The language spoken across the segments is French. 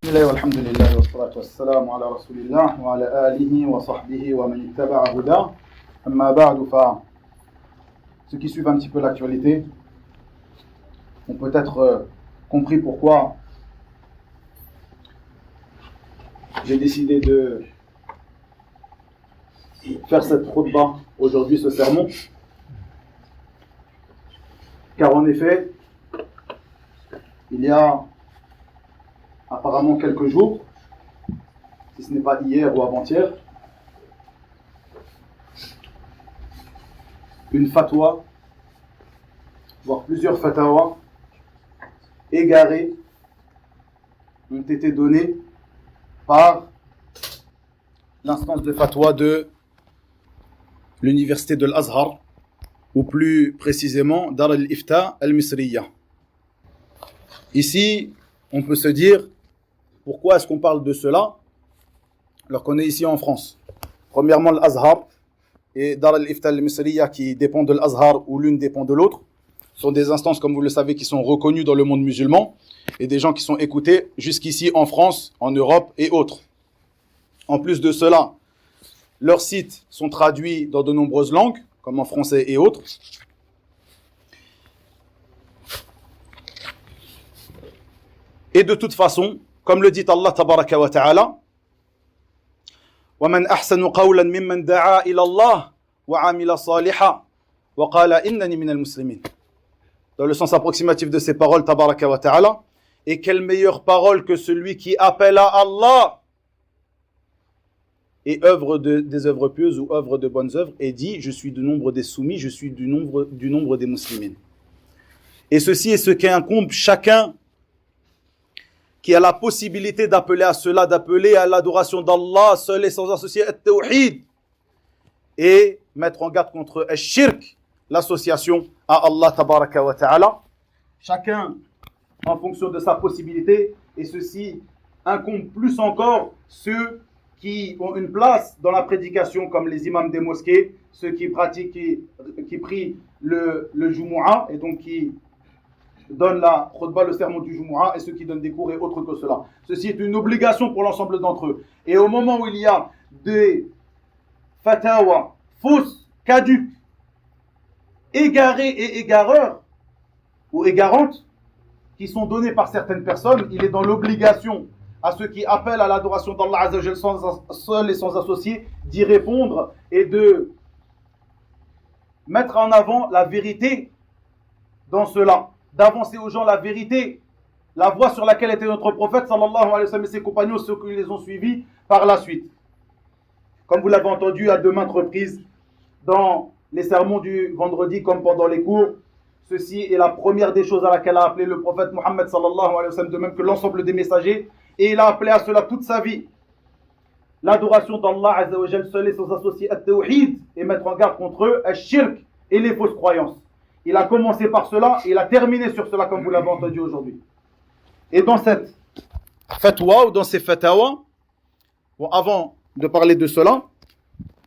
بسم الله والحمد لله والصلاة والسلام على رسول الله وعلى آله وصحبه ومن اتبع هداه أما بعد. Ceux qui suivent un petit peu l'actualité ont peut-être compris pourquoi j'ai décidé de faire cette khutbah aujourd'hui, ce sermon, car en effet il y a apparemment quelques jours, si ce n'est pas hier ou avant-hier, une fatwa, voire plusieurs fatawas égarés ont été donnés par l'instance de fatwa de l'université de l'Azhar, ou plus précisément Dar al-Ifta al-Misriya. Ici, on peut se dire, pourquoi est-ce qu'on parle de cela alors qu'on est ici en France? Premièrement, l'Azhar et Dar al-Ifta al-Misriya, qui dépendent de l'Azhar ou l'une dépend de l'autre, sont des instances, comme vous le savez, qui sont reconnues dans le monde musulman et des gens qui sont écoutés jusqu'ici en France, en Europe et autres. En plus de cela, leurs sites sont traduits dans de nombreuses langues, comme en français et autres. Et de toute façon, comme le dit Allah tabaraka wa ta'ala, وَمَنْ أَحْسَنُ قَوْلًا مِمَّنْ دَعَا إِلَى اللَّهِ وَعَمِلَ صَالِحًا وَقَالَ إِنَّنِي مِنَ الْمُسْلِمِينَ. Dans le sens approximatif de ces paroles, tabaraka wa ta'ala, et quelle meilleure parole que celui qui appelle à Allah et œuvre des œuvres pieuses ou œuvre de bonnes œuvres, et dit, je suis du nombre des soumis, je suis du nombre des muslimines. Et ceci est ce qui incombe chacun qui a la possibilité d'appeler à cela, d'appeler à l'adoration d'Allah seul et sans associer at-tawhid, et mettre en garde contre al-shirk, l'association à Allah tabaraka wa ta'ala. Chacun en fonction de sa possibilité, et ceci incombe plus encore ceux qui ont une place dans la prédication, comme les imams des mosquées, ceux qui pratiquent, qui prient le Jumu'ah, et donc qui donnent la khutbah, le sermon du Jumu'ah, et ceux qui donnent des cours et autres que cela. Ceci est une obligation pour l'ensemble d'entre eux. Et au moment où il y a des fatawa fausses, caduques, égarés et égareurs, ou égarantes, qui sont donnés par certaines personnes, il est dans l'obligation à ceux qui appellent à l'adoration d'Allah Azza wa Jal seul et sans associé, d'y répondre et de mettre en avant la vérité dans cela, d'avancer aux gens la vérité, la voie sur laquelle était notre prophète sallallahu alayhi wa sallam et ses compagnons, ceux qui les ont suivis par la suite. Comme vous l'avez entendu à de maintes reprises dans les sermons du vendredi comme pendant les cours, ceci est la première des choses à laquelle a appelé le prophète Mohammed sallallahu alayhi wa sallam, de même que l'ensemble des messagers, et il a appelé à cela toute sa vie. L'adoration d'Allah Azza wa Jal seul et sans associer at-tawhid, et mettre en garde contre eux al-shirk et les fausses croyances. Il a commencé par cela et il a terminé sur cela, comme vous l'avez entendu aujourd'hui. Et dans cette fatwa ou dans ces fatawa, bon, avant de parler de cela,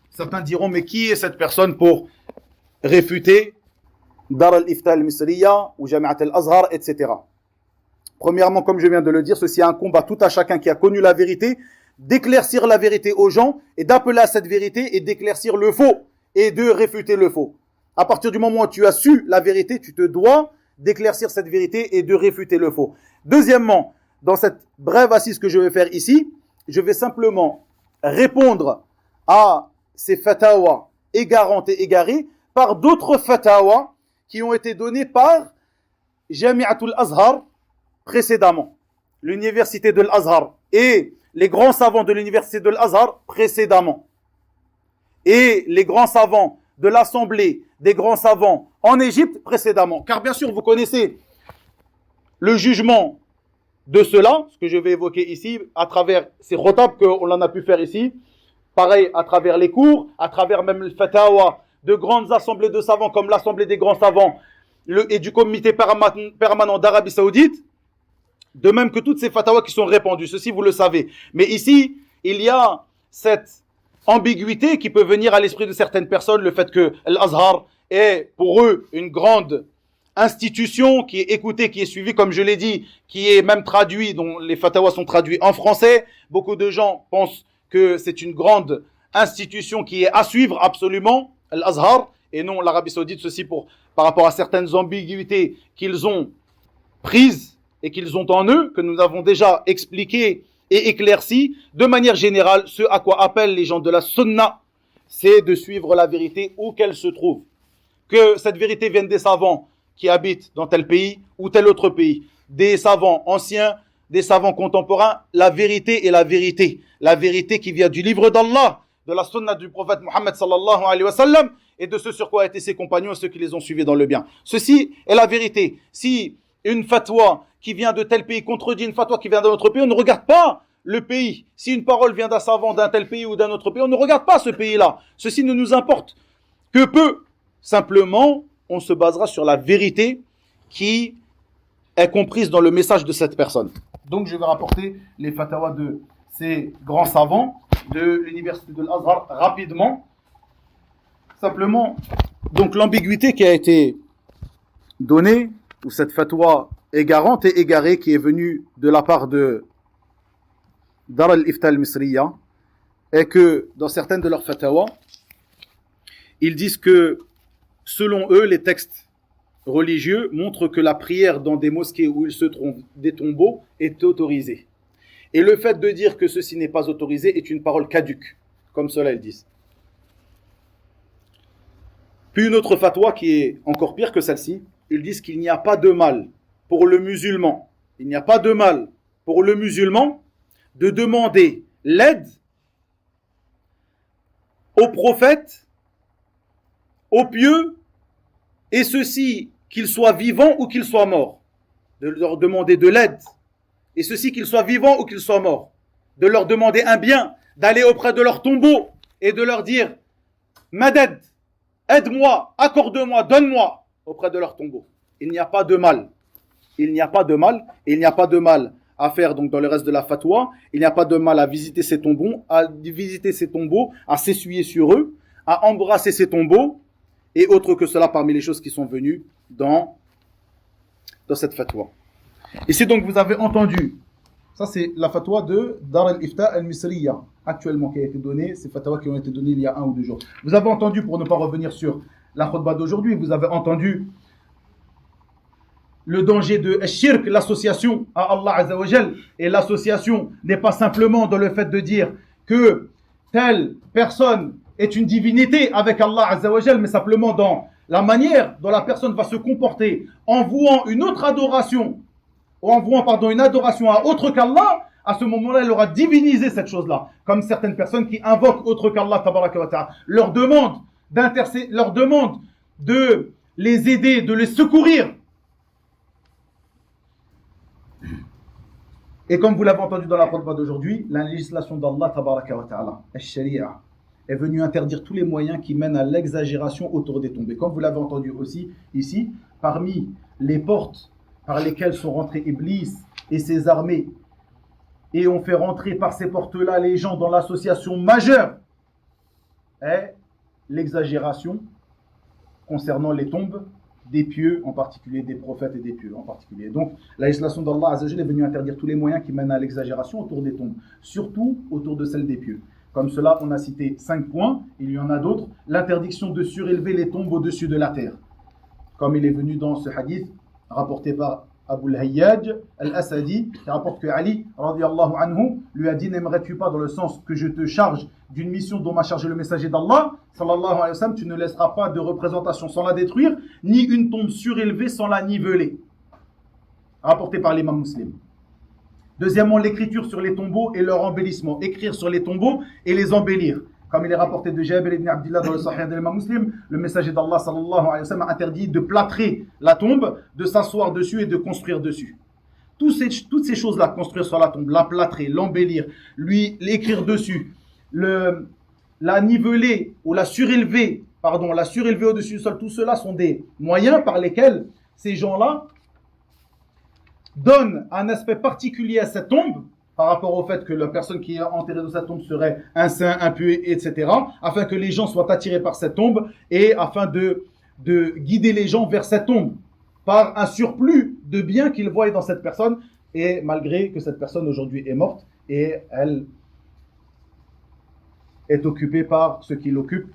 certains diront, mais qui est cette personne pour réfuter Dar al-Ifta al-Misriya ou Jami'at al-Azhar, etc. Premièrement, comme je viens de le dire, ceci incombe à tout à chacun qui a connu la vérité, d'éclaircir la vérité aux gens et d'appeler à cette vérité et d'éclaircir le faux et de réfuter le faux. À partir du moment où tu as su la vérité, tu te dois d'éclaircir cette vérité et de réfuter le faux. Deuxièmement, dans cette brève assise que je vais faire ici, je vais simplement répondre à ces fatawas égarantes et égarées par d'autres fatawas qui ont été donnés par Jami'atul Azhar précédemment, l'université de l'Azhar et les grands savants de l'université de l'Azhar précédemment, et les grands savants de l'assemblée des grands savants en Égypte précédemment. Car bien sûr, vous connaissez le jugement de cela, ce que je vais évoquer ici, à travers ces khotab qu'on en a pu faire ici, pareil à travers les cours, à travers même le fatawa de grandes assemblées de savants comme l'assemblée des grands savants et du comité permanent d'Arabie Saoudite, de même que toutes ces fatawas qui sont répandues, ceci vous le savez. Mais ici, il y a cette ambiguïté qui peut venir à l'esprit de certaines personnes, le fait que l'Azhar est pour eux une grande institution qui est écoutée, qui est suivie, comme je l'ai dit, qui est même traduit, dont les fatawas sont traduits en français. Beaucoup de gens pensent que c'est une grande institution qui est à suivre absolument, l'Azhar, et non l'Arabie Saoudite, ceci par rapport à certaines ambiguïtés qu'ils ont prises et qu'ils ont en eux, que nous avons déjà expliqué et éclairci. De manière générale, ce à quoi appellent les gens de la sunna, c'est de suivre la vérité où qu'elle se trouve. Que cette vérité vienne des savants qui habitent dans tel pays ou tel autre pays, des savants anciens, des savants contemporains, la vérité est la vérité. La vérité qui vient du livre d'Allah, de la sunna du prophète Mohammed sallallahu alayhi wa sallam, et de ce sur quoi étaient ses compagnons et ceux qui les ont suivis dans le bien. Ceci est la vérité. Si une fatwa qui vient de tel pays contredit une fatwa qui vient d'un autre pays, on ne regarde pas le pays. Si une parole vient d'un savant d'un tel pays ou d'un autre pays, on ne regarde pas ce pays-là. Ceci ne nous importe que peu. Simplement, on se basera sur la vérité qui est comprise dans le message de cette personne. Donc, je vais rapporter les fatwas de ces grands savants de l'université de l'Azhar rapidement. Simplement, donc l'ambiguïté qui a été donnée, ou cette fatwa égarante et égarée qui est venue de la part de Dar al-Ifta al-Misriya, est que dans certaines de leurs fatwas, ils disent que selon eux, les textes religieux montrent que la prière dans des mosquées où il se trouve des tombeaux est autorisée. Et le fait de dire que ceci n'est pas autorisé est une parole caduque, comme cela ils disent. Puis une autre fatwa qui est encore pire que celle-ci, ils disent qu'il n'y a pas de mal pour le musulman. Il n'y a pas de mal pour le musulman de demander l'aide aux prophètes, aux pieux, et ceci qu'ils soient vivants ou qu'ils soient morts. De leur demander de l'aide, et ceci qu'ils soient vivants ou qu'ils soient morts. De leur demander un bien, d'aller auprès de leur tombeau et de leur dire « Madad, aide-moi, accorde-moi, donne-moi » auprès de leur tombeau. Il n'y a pas de mal. Il n'y a pas de mal, et il n'y a pas de mal à faire donc dans le reste de la fatwa. Il n'y a pas de mal à visiter ces tombeaux, à s'essuyer sur eux, à embrasser ces tombeaux, et autre que cela parmi les choses qui sont venues dans cette fatwa. Ici donc vous avez entendu, ça c'est la fatwa de Dar al-Ifta al-Misriya, actuellement qui a été donnée, ces fatwas qui ont été données il y a 1 ou 2 jours. Vous avez entendu, pour ne pas revenir sur la khutbah d'aujourd'hui, vous avez entendu le danger de shirk, l'association à Allah Azza wa Jal. Et l'association n'est pas simplement dans le fait de dire que telle personne est une divinité avec Allah Azza wa Jal, mais simplement dans la manière dont la personne va se comporter en vouant une autre adoration, ou en vouant une adoration à autre qu'Allah. À ce moment-là, elle aura divinisé cette chose-là. Comme certaines personnes qui invoquent autre qu'Allah tabaraka wa ta'ala, leur demande de les aider, de les secourir. Et comme vous l'avez entendu dans la khutbah d'aujourd'hui, la législation d'Allah tabaraka wa ta'ala, al-Sharia, est venue interdire tous les moyens qui mènent à l'exagération autour des tombes. Et comme vous l'avez entendu aussi ici, parmi les portes par lesquelles sont rentrés Iblis et ses armées, et on fait rentrer par ces portes-là les gens dans l'association majeure, est l'exagération concernant les tombes des pieux, en particulier des prophètes et des pieux en particulier. Donc la législation d'Allah Azza wa Jalla est venue interdire tous les moyens qui mènent à l'exagération autour des tombes, surtout autour de celles des pieux. Comme cela, on a cité 5 points, il y en a d'autres. L'interdiction de surélever les tombes au-dessus de la terre, comme il est venu dans ce hadith rapporté par Abu al-Hayyaj al-Asadi, qui rapporte que Ali radiyallahu anhu lui a dit: n'aimerais-tu pas, dans le sens que je te charge d'une mission dont m'a chargé le messager d'Allah sallallahu alayhi wa sallam, tu ne laisseras pas de représentation sans la détruire, ni une tombe surélevée sans la niveler. Rapporté par l'imam Muslim. Deuxièmement, l'écriture sur les tombeaux et leur embellissement. Écrire sur les tombeaux et les embellir. Comme il est rapporté de Jabir ibn Abdillah dans le Sahih de l'imam Muslim, le messager d'Allah sallallahu alayhi wa sallam a interdit de plâtrer la tombe, de s'asseoir dessus et de construire dessus. Toutes ces choses-là, construire sur la tombe, la plâtrer, l'embellir, l'écrire dessus, la niveler ou la surélever au-dessus du sol, tout cela sont des moyens par lesquels ces gens-là donnent un aspect particulier à cette tombe, par rapport au fait que la personne qui est enterrée dans cette tombe serait un saint, un pieux, etc., afin que les gens soient attirés par cette tombe et afin de guider les gens vers cette tombe par un surplus de biens qu'il voit dans cette personne, et malgré que cette personne aujourd'hui est morte, et elle est occupée par ce qui l'occupe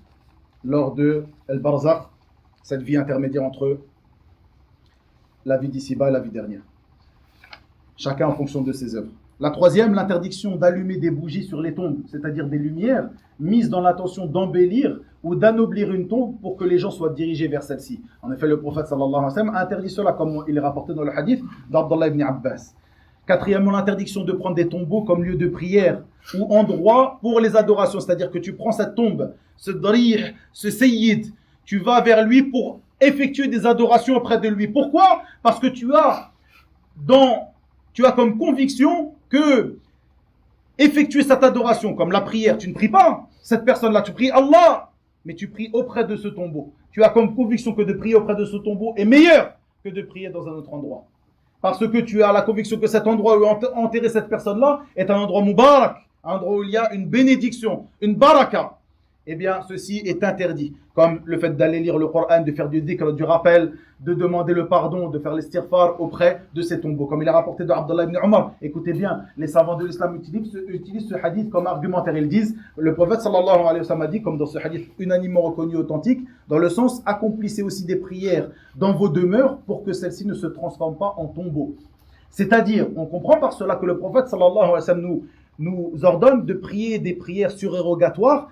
lors de El-Barzakh, cette vie intermédiaire entre la vie d'ici-bas et la vie dernière. Chacun en fonction de ses œuvres. La troisième, l'interdiction d'allumer des bougies sur les tombes, c'est-à-dire des lumières mises dans l'intention d'embellir ou d'anoblir une tombe pour que les gens soient dirigés vers celle-ci. En effet, le prophète sallallahu alayhi wa sallam a interdit cela, comme il est rapporté dans le hadith d'Abdallah ibn Abbas. Quatrièmement, l'interdiction de prendre des tombeaux comme lieu de prière ou endroit pour les adorations, c'est-à-dire que tu prends cette tombe, ce darih, ce sayyid, tu vas vers lui pour effectuer des adorations auprès de lui. Pourquoi? Parce que tu as comme conviction que effectuer cette adoration, comme la prière, tu ne pries pas cette personne-là, tu pries Allah, mais tu pries auprès de ce tombeau. Tu as comme conviction que de prier auprès de ce tombeau est meilleur que de prier dans un autre endroit. Parce que tu as la conviction que cet endroit où enterrer cette personne-là est un endroit mubarak, un endroit où il y a une bénédiction, une baraka. Eh bien, ceci est interdit. Comme le fait d'aller lire le Coran, de faire du dhikr, du rappel, de demander le pardon, de faire l'istighfar auprès de ces tombeaux. Comme il a rapporté de Abdallah ibn Umar. Écoutez bien, les savants de l'islam utilisent ce hadith comme argumentaire. Ils disent, le prophète sallallahu alayhi wa sallam a dit, comme dans ce hadith unanimement reconnu authentique, dans le sens, accomplissez aussi des prières dans vos demeures pour que celles-ci ne se transforment pas en tombeaux. C'est-à-dire, on comprend par cela que le prophète sallallahu alayhi wa sallam nous ordonne de prier des prières surérogatoires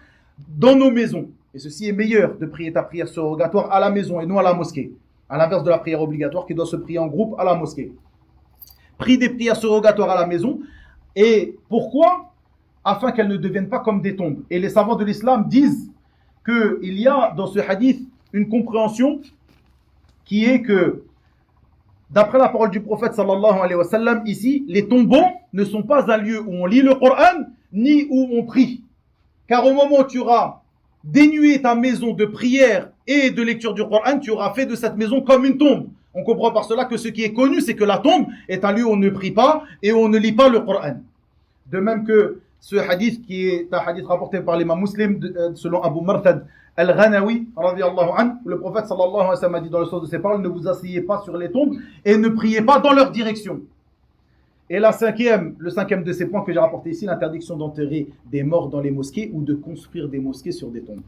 dans nos maisons. Et ceci est meilleur de prier ta prière surrogatoire à la maison et non à la mosquée. À l'inverse de la prière obligatoire qui doit se prier en groupe à la mosquée. Prie des prières surrogatoires à la maison. Et pourquoi? Afin qu'elles ne deviennent pas comme des tombes. Et les savants de l'islam disent qu'il y a dans ce hadith une compréhension qui est que, d'après la parole du prophète sallallahu alayhi wa sallam, ici, les tombeaux ne sont pas un lieu où on lit le Coran, ni où on prie. Car au moment où tu auras dénué ta maison de prière et de lecture du Coran, tu auras fait de cette maison comme une tombe. On comprend par cela que ce qui est connu, c'est que la tombe est un lieu où on ne prie pas et où on ne lit pas le Coran. De même que ce hadith qui est un hadith rapporté par l'imam Muslim selon Abu Marthad al-Ghanawi, le prophète sallallahu alayhi wa sallam a dit dans le sens de ses paroles, ne vous asseyez pas sur les tombes et ne priez pas dans leur direction. Et le cinquième de ces points que j'ai rapporté ici, l'interdiction d'enterrer des morts dans les mosquées ou de construire des mosquées sur des tombes.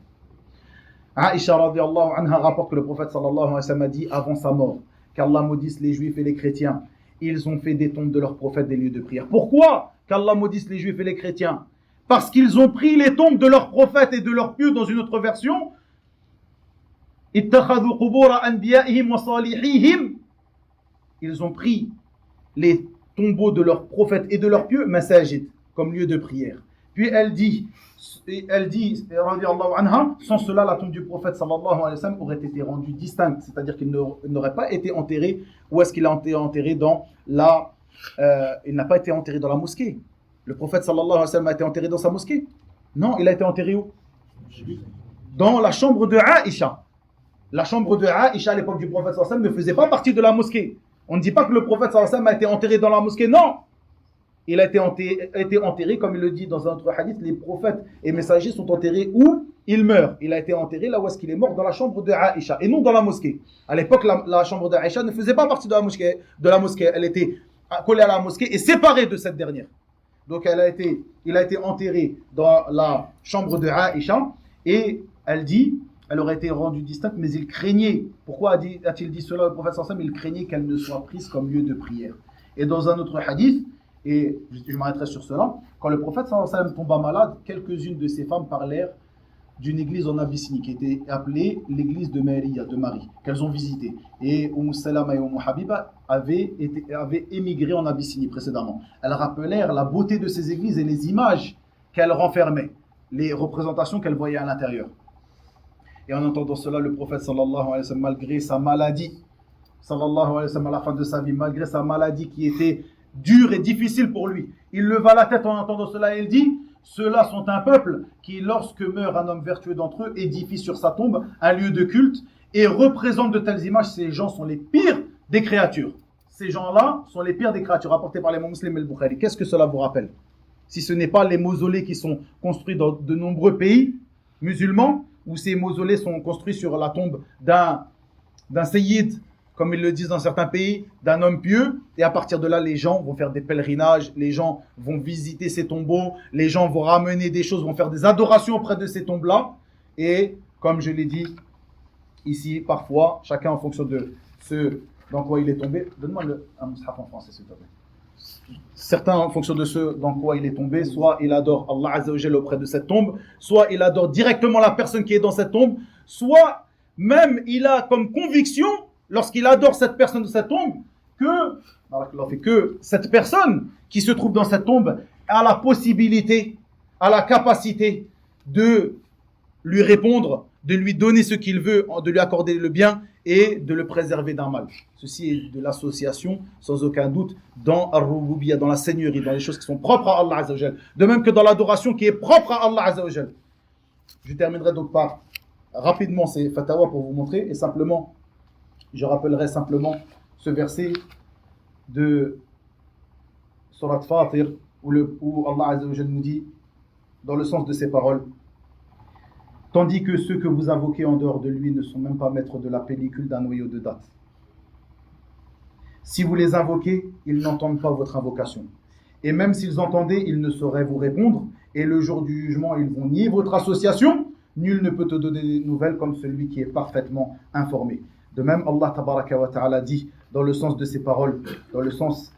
Aïcha radiyallahu anha rapporte que le prophète sallallahu alayhi wa sallam a dit avant sa mort qu'Allah maudisse les juifs et les chrétiens. Ils ont fait des tombes de leurs prophètes des lieux de prière. Pourquoi qu'Allah maudisse les juifs et les chrétiens? Parce qu'ils ont pris les tombes de leurs prophètes et de leurs pieux dans une autre version. Ittakhadhu qubura anbiya'ihim wa salihihim. Ils ont pris les tombeaux de leurs prophètes et de leurs pieux, masajid, comme lieu de prière. Puis elle dit, radiyallahu anha, sans cela, la tombe du prophète sallallahu alayhi wa sallam aurait été rendue distincte, c'est-à-dire qu'il n'aurait pas été enterré. Où est-ce qu'il a été enterré il n'a pas été enterré dans la mosquée. Le prophète sallallahu alayhi wa sallam a été enterré dans sa mosquée? Non, il a été enterré où? Dans la chambre de Aïcha. La chambre de Aïcha à l'époque du prophète sallallahu alayhi wa sallam ne faisait pas partie de la mosquée. On ne dit pas que le prophète sallallahu alayhi wa sallam a été enterré dans la mosquée, non. Il a été enterré, comme il le dit dans un autre hadith, les prophètes et messagers sont enterrés où ils meurent. Il a été enterré là où est-ce qu'il est mort, dans la chambre de Aïcha, et non dans la mosquée. À l'époque, la chambre de Aïcha ne faisait pas partie de la mosquée. Elle était collée à la mosquée et séparée de cette dernière. Donc il a été enterré dans la chambre de Aïcha, et elle aurait été rendue distincte, mais il craignait. Pourquoi a-t-il dit cela, le prophète sallallahu alayhi wa sallam? Il craignait qu'elle ne soit prise comme lieu de prière. Et dans un autre hadith, et je m'arrêterai sur cela, quand le prophète sallallahu alayhi wa sallam tomba malade, quelques-unes de ses femmes parlèrent d'une église en Abyssinie qui était appelée l'église de Marie, qu'elles ont visitée. Et Salama et Habiba avaient émigré en Abyssinie précédemment. Elles rappelèrent la beauté de ces églises et les images qu'elles renfermaient, les représentations qu'elles voyaient à l'intérieur. Et en entendant cela, le prophète sallallahu alayhi wa sallam, malgré sa maladie, sallallahu alayhi wa sallam, à la fin de sa vie, malgré sa maladie qui était dure et difficile pour lui, il leva la tête en entendant cela et il dit: ceux-là sont un peuple qui, lorsque meurt un homme vertueux d'entre eux, édifie sur sa tombe un lieu de culte et représente de telles images. Ces gens sont les pires des créatures. Ces gens-là sont les pires des créatures, rapportés par les Muslims et le Bukhari. Qu'est-ce que cela vous rappelle? Si ce n'est pas les mausolées qui sont construits dans de nombreux pays musulmans, où ces mausolées sont construits sur la tombe d'un sayyid comme ils le disent dans certains pays, d'un homme pieux. Et à partir de là, les gens vont faire des pèlerinages, les gens vont visiter ces tombeaux, les gens vont ramener des choses, vont faire des adorations auprès de ces tombes-là. Et comme je l'ai dit ici, parfois, chacun en fonction de ce dans quoi il est tombé. Donne-moi un mushaf en français, s'il te plaît. Certains, en fonction de ce dans quoi il est tombé, soit il adore Allah Azza wa Jalla auprès de cette tombe, soit il adore directement la personne qui est dans cette tombe, soit même il a comme conviction, lorsqu'il adore cette personne de cette tombe, que cette personne qui se trouve dans cette tombe a la possibilité, a la capacité de lui répondre, de lui donner ce qu'il veut, de lui accorder le bien et de le préserver d'un mal. Ceci est de l'association, sans aucun doute, dans Ar-Rububiyya, dans la seigneurie, dans les choses qui sont propres à Allah Azza wa Jal. De même que dans l'adoration qui est propre à Allah Azza wa Jal. Je terminerai donc par rapidement ces fatawa pour vous montrer, et simplement, je rappellerai simplement ce verset de Surat Fatir, où Allah Azza wa Jal nous dit, dans le sens de ces paroles, tandis que ceux que vous invoquez en dehors de lui ne sont même pas maîtres de la pellicule d'un noyau de date. Si vous les invoquez, ils n'entendent pas votre invocation. Et même s'ils entendaient, ils ne sauraient vous répondre. Et le jour du jugement, ils vont nier votre association. Nul ne peut te donner des nouvelles comme celui qui est parfaitement informé. De même, Allah Tabaraka wa Ta'ala dit, dans le sens de ces paroles, dans le sens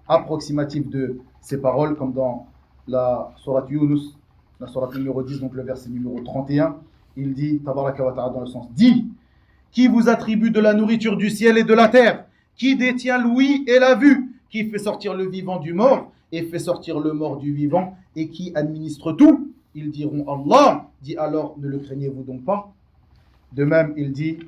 approximatif de ces paroles, comme dans la Sourate Yunus, la Sourate numéro 10, donc le verset numéro 31, il dit, Tabaraka wa Ta'ala, dans le sens, dit, qui vous attribue de la nourriture du ciel et de la terre, qui détient l'ouïe et la vue, qui fait sortir le vivant du mort et fait sortir le mort du vivant, et qui administre tout. Ils diront Allah, dit alors ne le craignez-vous donc pas. De même, il dit,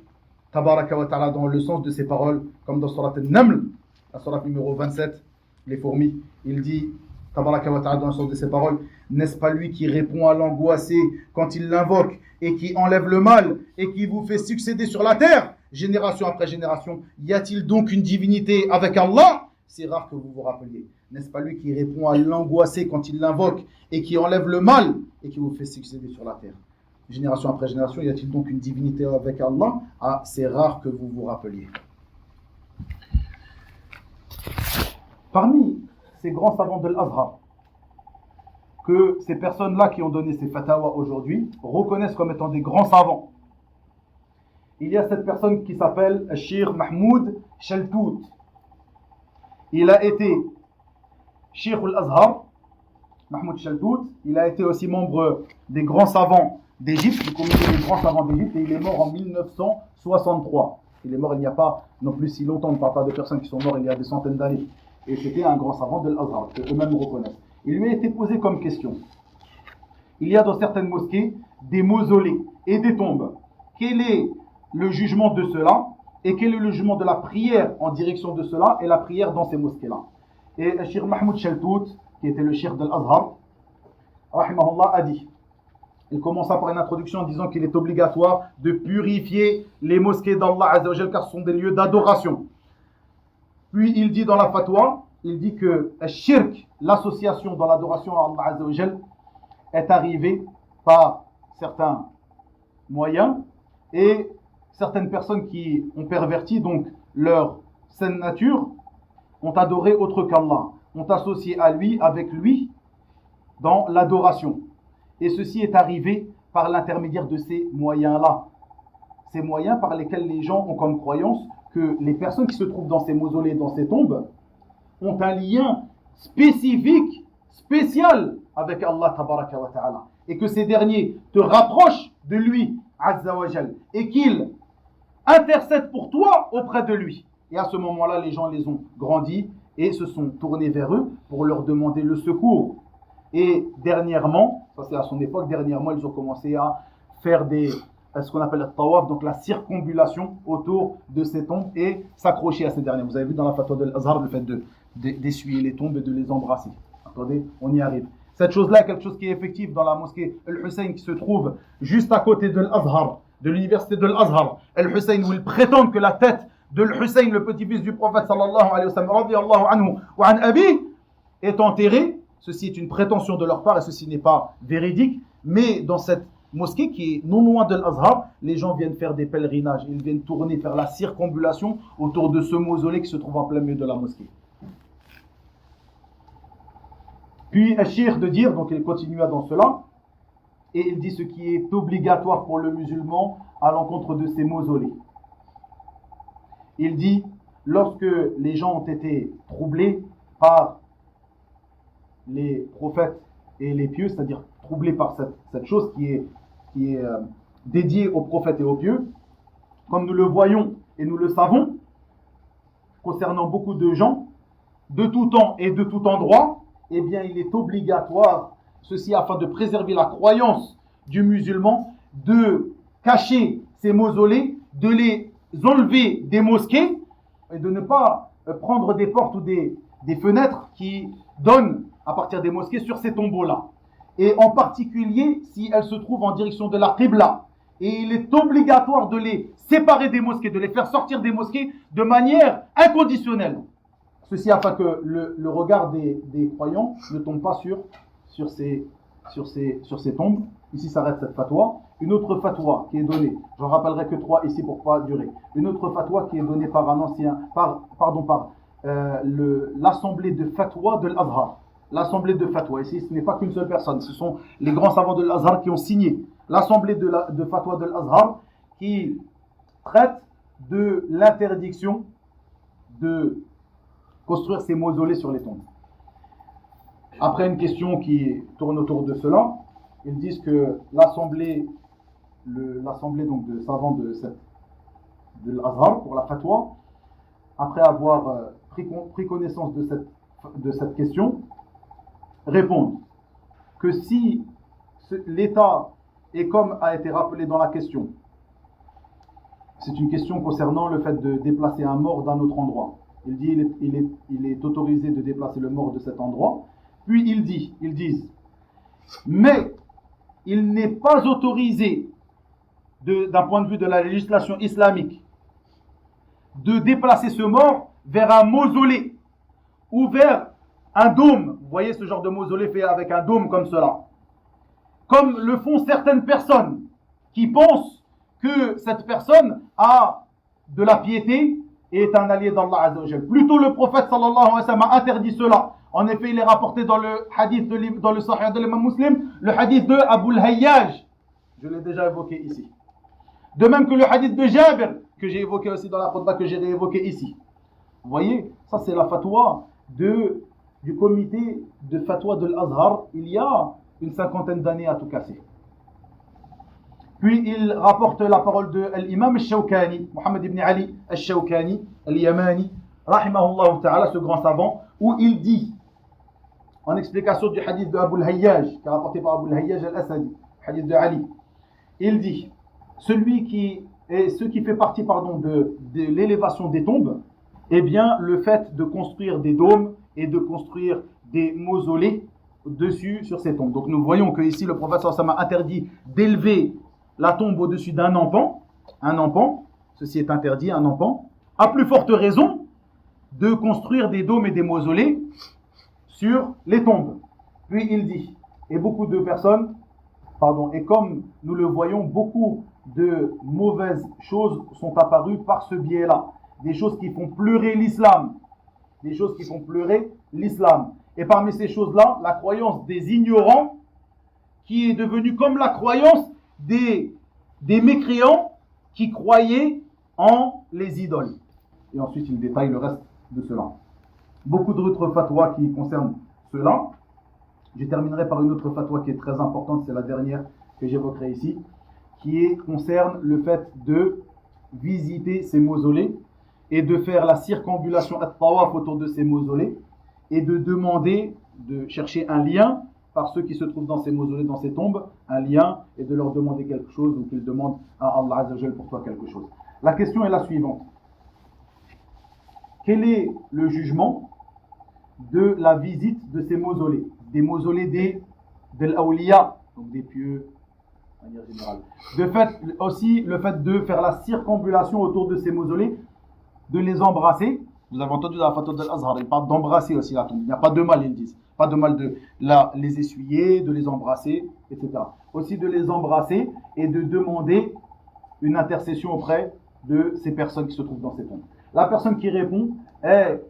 Tabaraka wa Ta'ala, dans le sens de ces paroles, comme dans Surat An-Naml, la Surat numéro 27, les fourmis, il dit, Tabaraka wa Ta'ala, dans le sens de ces paroles, n'est-ce pas lui qui répond à l'angoissé quand il l'invoque et qui enlève le mal et qui vous fait succéder sur la terre, génération après génération? Y a-t-il donc une divinité avec Allah? C'est rare que vous vous rappeliez. N'est-ce pas lui qui répond à l'angoissé quand il l'invoque et qui enlève le mal et qui vous fait succéder sur la terre? Génération après génération, y a-t-il donc une divinité avec Allah? Ah, c'est rare que vous vous rappeliez. Parmi ces grands savants de l'Azhar, que ces personnes-là qui ont donné ces fatawas aujourd'hui reconnaissent comme étant des grands savants, il y a cette personne qui s'appelle Cheikh Mahmoud Shaltout. Il a été Cheikh al-Azhar, Mahmoud Shaltout. Il a été aussi membre des grands savants d'Égypte, du comité des grands savants d'Égypte, et il est mort en 1963. Il est mort il n'y a pas non plus si longtemps, on ne parle pas de personnes qui sont mortes il y a des centaines d'années. Et c'était un grand savant de l'Azhar, que eux-mêmes reconnaissent. Il lui a été posé comme question. Il y a dans certaines mosquées des mausolées et des tombes. Quel est le jugement de cela? Et quel est le jugement de la prière en direction de cela et la prière dans ces mosquées-là? Et le Cheikh Mahmoud Shaltout, qui était le Cheikh de l'Azhar, rahimahullah, a dit, il commença par une introduction en disant qu'il est obligatoire de purifier les mosquées d'Allah Azza wa Jal, car ce sont des lieux d'adoration. Puis il dit dans la fatwa, il dit que le shirk, l'association dans l'adoration à Allah Azza wa Jal, est arrivée par certains moyens et certaines personnes qui ont perverti donc leur saine nature ont adoré autre qu'Allah, ont associé à lui, avec lui, dans l'adoration. Et ceci est arrivé par l'intermédiaire de ces moyens-là. Ces moyens par lesquels les gens ont comme croyance que les personnes qui se trouvent dans ces mausolées, dans ces tombes, ont un lien spécifique, spécial avec Allah Tabaraka wa Ta'ala. Et que ces derniers te rapprochent de lui, Azza wa Jal, et qu'ils intercèdent pour toi auprès de lui. Et à ce moment-là, les gens les ont grandis et se sont tournés vers eux pour leur demander le secours. Et dernièrement, ça c'est à son époque, dernièrement ils ont commencé à faire ce qu'on appelle le tawaf, donc la circumambulation autour de ces tombes et s'accrocher à ces derniers. Vous avez vu dans la fatwa de l'Azhar le fait d'essuyer les tombes et de les embrasser. Attendez, on y arrive. Cette chose-là est quelque chose qui est effectif dans la mosquée Al-Hussein qui se trouve juste à côté de l'Azhar, de l'université de l'Azhar. Al-Hussein, où ils prétendent que la tête de l'Hussein, le petit-fils du prophète sallallahu alayhi wa sallam, radiyallahu anhu wa an abi, est enterrée. Ceci est une prétention de leur part et ceci n'est pas véridique. Mais dans cette mosquée qui est non loin de l'Azhar. Les gens viennent faire des pèlerinages, ils viennent tourner, faire la circambulation autour de ce mausolée qui se trouve en plein milieu de la mosquée. Puis Al-Shir de dire, donc il continua dans cela, et il dit ce qui est obligatoire pour le musulman à l'encontre de ces mausolées. Il dit, lorsque les gens ont été troublés par les prophètes et les pieux, c'est-à-dire troublés par cette chose qui est dédiée aux prophètes et aux pieux, comme nous le voyons et nous le savons, concernant beaucoup de gens, de tout temps et de tout endroit, eh bien il est obligatoire, ceci afin de préserver la croyance du musulman, de cacher ces mausolées, de les enlever des mosquées et de ne pas prendre des portes ou des fenêtres qui donnent à partir des mosquées sur ces tombeaux-là. Et en particulier si elles se trouvent en direction de la Qibla. Et il est obligatoire de les séparer des mosquées, de les faire sortir des mosquées de manière inconditionnelle. Ceci afin que le regard des croyants ne tombe pas sur ces tombes. Ici s'arrête cette fatwa. Une autre fatwa qui est donnée, j'en rappellerai que 3 ici pour ne pas durer. Une autre fatwa qui est donnée par l'assemblée de fatwa de l'Azhar. L'assemblée de fatwa, ici ce n'est pas qu'une seule personne, ce sont les grands savants de l'Azhar qui ont signé l'assemblée de fatwa de l'Azhar qui traite de l'interdiction de construire ces mausolées sur les tombes. Après une question qui tourne autour de cela, ils disent que l'assemblée donc de savants de l'Azhar pour la fatwa, après avoir pris connaissance de cette question, répondent que si l'état est comme a été rappelé dans la question, c'est une question concernant le fait de déplacer un mort d'un autre endroit. Il dit il est autorisé de déplacer le mort de cet endroit. Puis ils disent, mais il n'est pas autorisé d'un point de vue de la législation islamique de déplacer ce mort vers un mausolée ou vers un dôme. Vous voyez ce genre de mausolée fait avec un dôme comme cela. Comme le font certaines personnes qui pensent que cette personne a de la piété et est un allié d'Allah Azza wa Jal. Plutôt le prophète sallallahu alayhi wa sallam a interdit cela. En effet, il est rapporté dans le hadith dans le Sahih de l'imam Muslim, le hadith de Abu al-Hayyaj. Je l'ai déjà évoqué ici. De même que le hadith de Jabir, que j'ai évoqué aussi dans la khutbah que j'ai réévoqué ici. Vous voyez, ça c'est la fatwa du comité de fatwa de l'Azhar, il y a une 50aine d'années à tout casser. Puis il rapporte la parole de l'imam al-Shawkani, Mohammed ibn Ali al-Shawkani, al-Yamani, rahimahullah ta'ala, ce grand savant, où il dit, en explication du hadith de Abu al-Hayyaj, qui est rapporté par Abu al-Hayyaj al-Asadi, hadith de Ali, il dit, ce qui fait partie de l'élévation des tombes, eh bien le fait de construire des dômes et de construire des mausolées dessus sur ces tombes. Donc nous voyons que ici le prophète sallallahu alayhi wa sallam a interdit d'élever la tombe au-dessus d'un enfant, ceci est interdit, un enfant, à plus forte raison de construire des dômes et des mausolées sur les tombes. Puis il dit, et beaucoup de personnes, et comme nous le voyons, beaucoup de mauvaises choses sont apparues par ce biais-là, des choses qui font pleurer l'islam, Et parmi ces choses-là, la croyance des ignorants, qui est devenue comme la croyance des mécréants qui croyaient en les idoles. Et ensuite, il détaille le reste de cela. Beaucoup d'autres fatwas qui concernent cela. Je terminerai par une autre fatwa qui est très importante, c'est la dernière que j'évoquerai ici, qui concerne le fait de visiter ces mausolées et de faire la circambulation at-tawaf autour de ces mausolées et de demander, de chercher un lien par ceux qui se trouvent dans ces mausolées, dans ces tombes, un lien, et de leur demander quelque chose ou qu'ils demandent à Allah Azza wa Jal pour toi quelque chose. La question est la suivante. Quel est le jugement de la visite de ces mausolées, des mausolées de l'awliya, donc des pieux, de manière générale. Aussi le fait de faire la circambulation autour de ces mausolées, de les embrasser. Vous avez entendu dans la fatwa de l'Azhar, ils parlent d'embrasser aussi la tombe. Il n'y a pas de mal, ils disent. Pas de mal de les essuyer, de les embrasser, etc. Aussi de les embrasser et de demander une intercession auprès de ces personnes qui se trouvent dans ces tombes. La personne qui répond est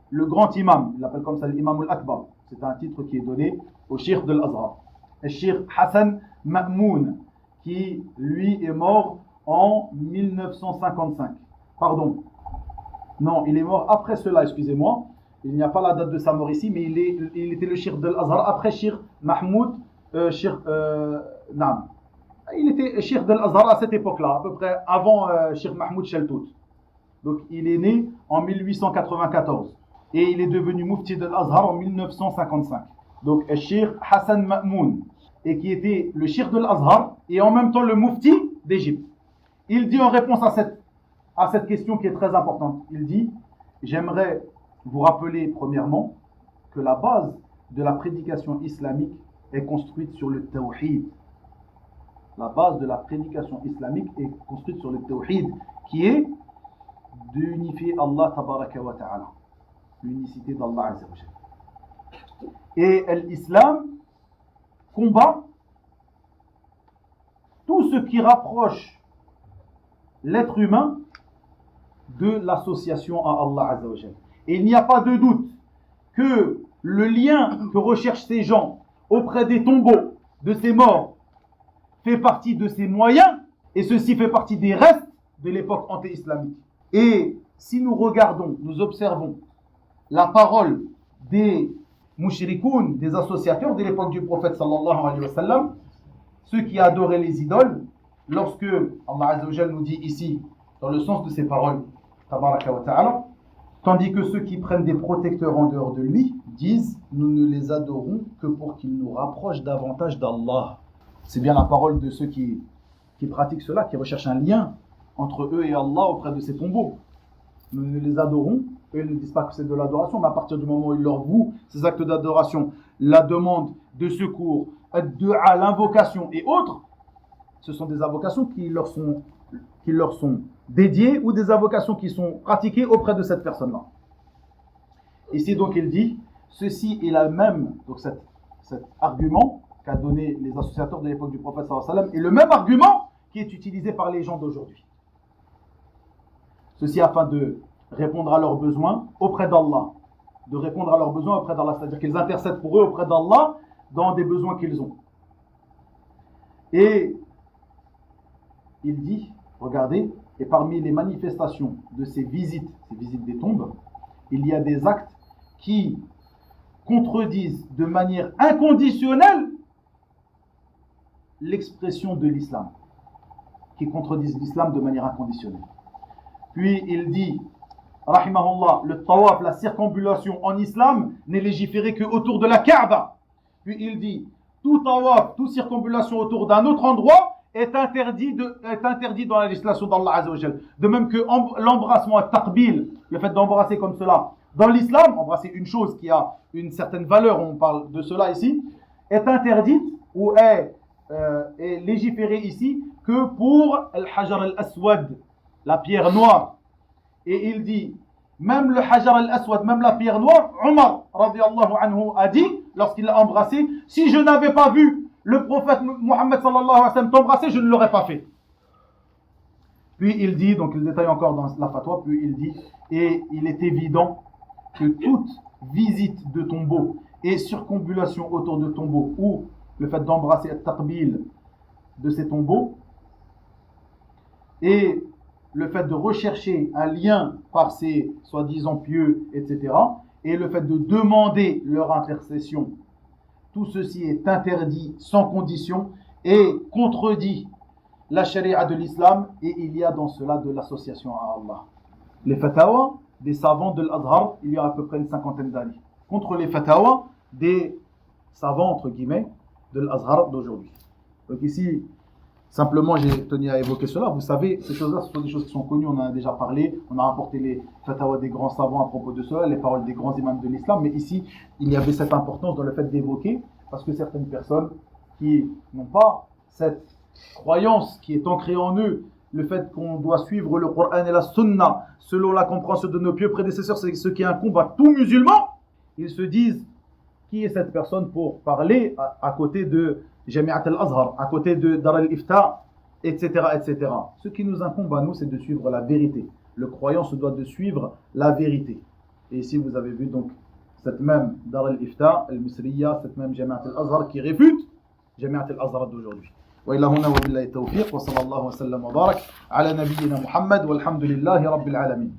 le grand imam, il l'appelle comme ça l'imam al-Akbar. C'est un titre qui est donné au Cheikh de l'Azhar. Le Cheikh Hassan Ma'moun, qui lui est mort en 1955. Pardon. Non, il est mort après cela, excusez-moi. Il n'y a pas la date de sa mort ici, mais il était le Cheikh de l'Azhar après Cheikh Mahmoud. Naam. Il était Cheikh de l'Azhar à cette époque-là, à peu près avant Cheikh Mahmoud Sheltout. Donc il est né en 1894 et il est devenu mufti de l'Azhar en 1955. Donc Cheikh Hassan Ma'moun, et qui était le Cheikh de l'Azhar et en même temps le mufti d'Égypte. Il dit en réponse à cette question qui est très importante, il dit: j'aimerais vous rappeler premièrement que la base de la prédication islamique est construite sur le tawhid. La base de la prédication islamique est construite sur le tawhid, qui est d'unifier Allah tabaraka wa ta'ala, l'unicité d'Allah azza wa jalla. Et l'islam combat tout ce qui rapproche l'être humain de l'association à Allah azza wa jalla. Et il n'y a pas de doute que le lien que recherchent ces gens auprès des tombeaux de ces morts fait partie de ces moyens, et ceci fait partie des restes de l'époque anté-islamique. Et si nous regardons, nous observons la parole des mushrikoun, des associateurs de l'époque du prophète sallallahu alayhi wa sallam, ceux qui adoraient les idoles, lorsque Allah azza wa jalla nous dit ici, dans le sens de ces paroles, tabaraka wa ta'ala, tandis que ceux qui prennent des protecteurs en dehors de lui disent: nous ne les adorons que pour qu'ils nous rapprochent davantage d'Allah. C'est bien la parole de ceux qui pratiquent cela, qui recherchent un lien entre eux et Allah auprès de ces tombeaux. Nous ne les adorons, eux ils ne disent pas que c'est de l'adoration, mais à partir du moment où ils leur vouent ces actes d'adoration, la demande de secours, l'invocation et autres, ce sont des invocations qui leur sont dédiées ou des invocations qui sont pratiquées auprès de cette personne-là. Ici donc il dit, ceci est la même, donc cet argument qu'a donné les associateurs de l'époque du prophète sallallahu alayhi wa sallam, est le même argument qui est utilisé par les gens d'aujourd'hui. Ceci afin de répondre à leurs besoins auprès d'Allah. De répondre à leurs besoins auprès d'Allah, c'est-à-dire qu'ils intercèdent pour eux auprès d'Allah dans des besoins qu'ils ont. Et il dit, regardez, et parmi les manifestations de ces visites des tombes, il y a des actes qui contredisent de manière inconditionnelle l'expression de l'islam, qui contredisent l'islam de manière inconditionnelle. Puis il dit, rahimahullah, le tawaf, la circambulation en islam n'est légiférée que autour de la Kaaba. Puis il dit, tout tawaf, toute circambulation autour d'un autre endroit est interdit dans la législation d'Allah azza wa jalla. De même que l'embrassement, taqbil, le fait d'embrasser comme cela, dans l'islam, embrasser une chose qui a une certaine valeur, on parle de cela ici, est interdite ou est légiférée ici que pour al-hajar al-aswad, la pierre noire. Et il dit, même le hajar al-aswad, même la pierre noire, Omar radiyallahu anhu a dit, lorsqu'il l'a embrassé, si je n'avais pas vu le prophète Mohammed sallallahu alayhi wa sallam t'embrasser, je ne l'aurais pas fait. Puis il dit, donc il détaille encore dans la fatwa, puis il dit, et il est évident que toute visite de tombeau et circambulation autour de tombeaux, ou le fait d'embrasser le taqbil de ces tombeaux, et le fait de rechercher un lien par ces soi-disant pieux, etc., et le fait de demander leur intercession, tout ceci est interdit sans condition et contredit la charia de l'islam, et il y a dans cela de l'association à Allah. Les fatawa des savants de l'Azhar, il y a à peu près une cinquantaine d'années, contre les fatawa des savants, entre guillemets, de l'Azhar d'aujourd'hui. Donc ici, simplement, j'ai tenu à évoquer cela. Vous savez, ces choses-là, ce sont des choses qui sont connues, on en a déjà parlé, on a rapporté les fatawa des grands savants à propos de cela, les paroles des grands imams de l'islam, mais ici, il y avait cette importance dans le fait d'évoquer, parce que certaines personnes qui n'ont pas cette croyance qui est ancrée en eux, le fait qu'on doit suivre le Coran et la Sunna, selon la compréhension de nos pieux prédécesseurs, c'est ce qui incombe à tout musulman, ils se disent qui est cette personne pour parler à côté de Jami'at al-Azhar, à côté de Dar al-Ifta, etc., etc. Ce qui nous incombe à nous, c'est de suivre la vérité. Le croyant se doit de suivre la vérité. Et ici, vous avez vu donc cette même Dar al-Ifta, al-Misriya, cette même Jami'at al-Azhar qui réfute Jami'at al-Azhar d'aujourd'hui. وإلى هنا وبالله التوفيق وصلى الله وسلم وبارك على نبينا محمد والحمد لله رب العالمين.